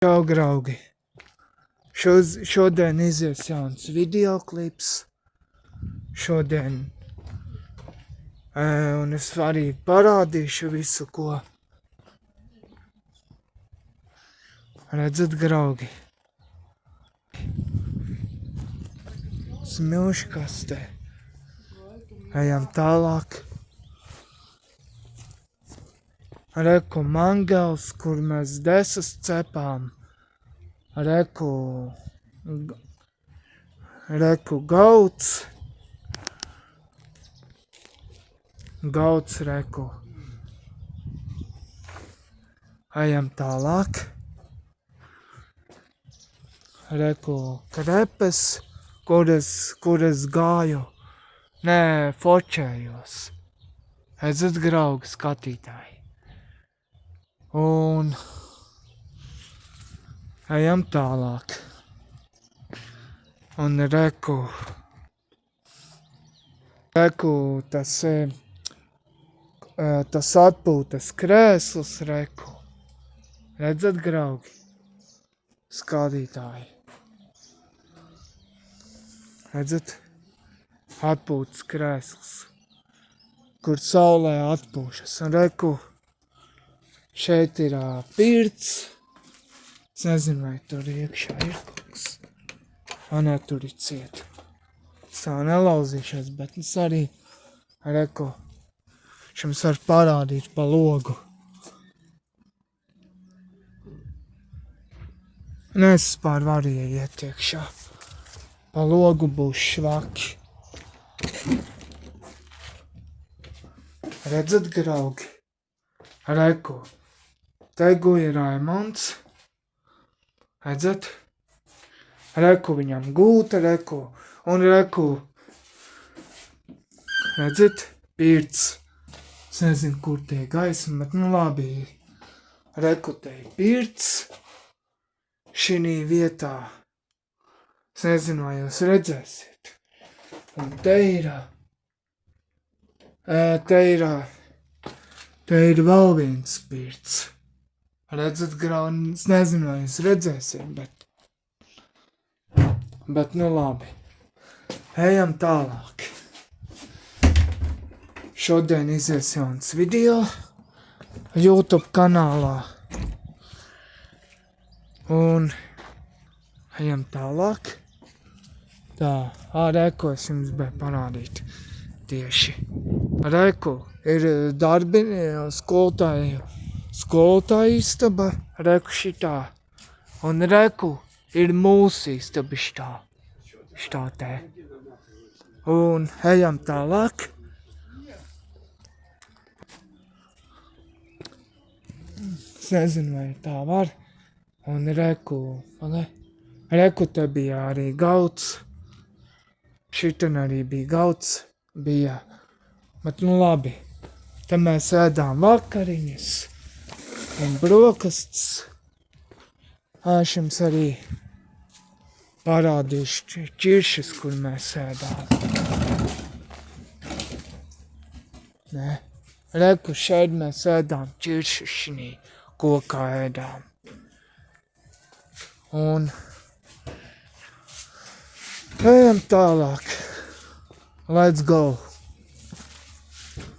Čau, draugi! Šodien izies jauns videoklips. Šodien. Un es arī parādīšu visu, ko. Redzat, draugi? Smilškastē. Ejam tālāk. Reku mangels, kur mēs desas cepām. Reku gauts. Gauts reku. Ejam tālāk. Reku krepes, kuras gāju. Nē, fočējos. Redzat, draugi, skatītāji. Un ejam tālāk. Un reku tas atpūtas krēsls reku. Redzat, draugi, skatītāji. Redzat, atpūtas krēsls, kur saulē atpūšas. Un reku, šeit ir pirts. Es nezinu, vai tur iekšā ir kaut kas. Nē, tur ir ciet. Es tā nelauzīšos, bet es arī, reku, jums var parādīt pa logu. Es vispār varu ieiet iekšā. Pa logu būs švaki. Redzat, draugi? Reku. Tegu ir Raimonds. Redzat? Reku viņam gūta, reku. Un reku. Redzat? Pirts. Es nezinu, kur tie gaisma, bet nu labi. Reku te ir pirts. Šinī vietā. Es nezinu, vai jūs redzēsiet. Un te ir vēl viens pirts. Redzat, graudu, es nezinu, vai jūs redzēsiet, bet nu labi. Ejam tālāk. Šodien izies jauns video YouTube kanālā. Un ejam tālāk. Tā, reku es jums biju parādīt tieši. Reku ir skolotāja istaba, reku šitā. Un reku ir mūsu istaba šitā te. Un ejam tālāk. Es nezinu, vai tā var. Un reku te bija arī gauts. Šitan arī bija gauts. Bet nu labi. Te mēs ēdām vakariņas un brokastis. Es jums arī parādīšu ķiršas, kur mēs ēdām. Nē. Reku, šeit mēs ēdām ķiršas šinī kokā ēdām. Un ejam tālāk. Let's go.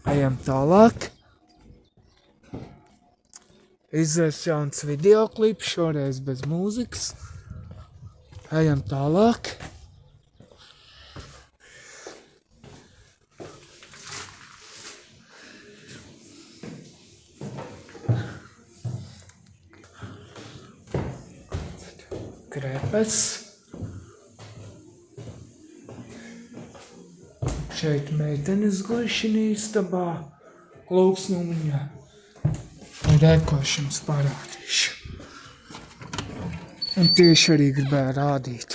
Ejam tālāk. Izies jauns videoklips, šoreiz bez mūzikas. Ejam tālāk. Krepes. Šeit meitenes guļšinī istabā. Lūksnumiņā. Un reku es jums parādīšu. Un tieši arī gribēju rādīt.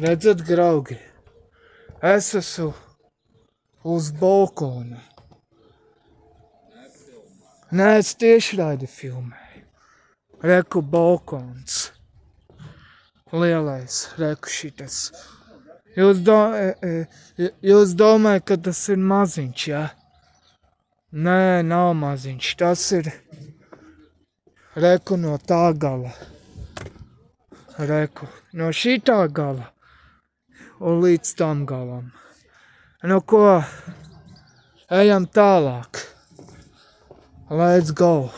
Redzat, draugi? Es esmu uz balkona. Nē, es tieši raidi filmēju. Reku balkons. Lielais, reku šitas. Jūs domājat, ka tas ir maziņš, jā? Nē, nav maziņš. Tas ir reku no tā gala. Reku, no šitā gala un līdz tam galam. Nu ko, ejam tālāk. Let's go.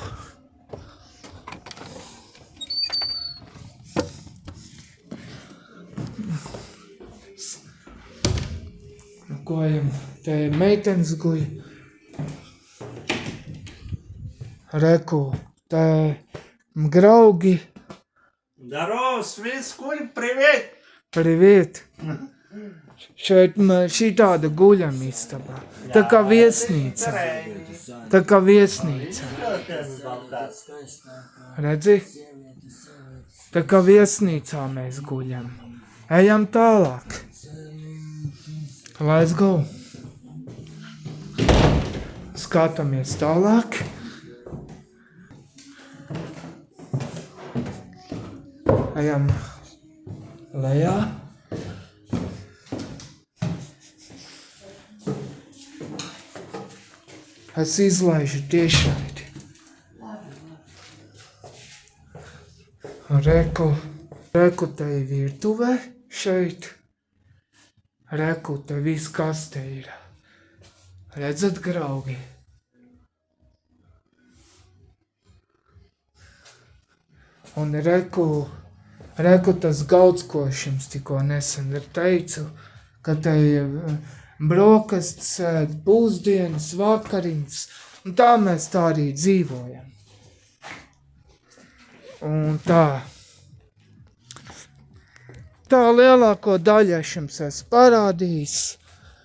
Nu ko, ejam, te meitenes guļ. Reku, te graugi. Здорово, Свискуль, привет! Привет! Šeit šī tāda guļam istabā. Tā kā viesnīca. Tā kā viesnīca. Redzi? Tā kā viesnīcā mēs guļam. Ejam tālāk. Let's go. Skatāmies tālāk. Ejam lejā. Es izlaižu tiešraidi. Reku te ir virtuvē šeit. Reku te viss kas te ir. Redzat graugi? Un reku tas gauds, ko es jums tikko nesen teicu, ka te brokastis sēd, pusdienas, vakariņas, un tā mēs tā arī dzīvojam. Un tā lielāko daļu es jums esmu parādījis,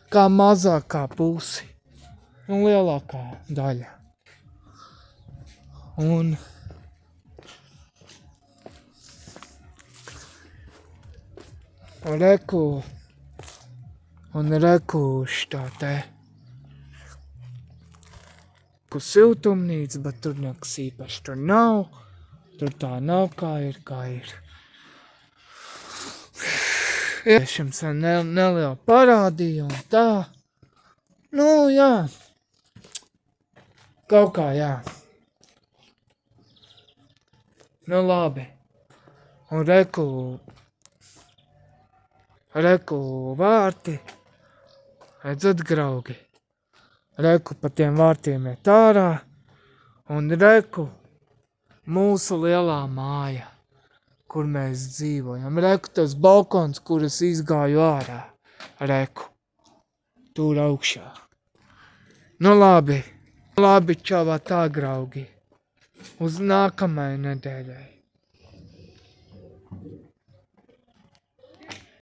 kā mazākā pusi, un lielākā daļa. Un reku šitā te siltumnīca, bet tur nekas īpaši tur nav. Tur tā nav, kā ir. Es jums nelielu parādīju un tā. Nu, jā. Kaut kā, jā. Nu, labi. Un reku vārti, redzat graugi, reku pa tiem vārtiem iet ārā, un reku mūsu lielā māja, kur mēs dzīvojam, reku tas balkons, kur es izgāju ārā, reku, tur augšā. Nu labi, čavā tā graugi, uz nākamajai nedēļai.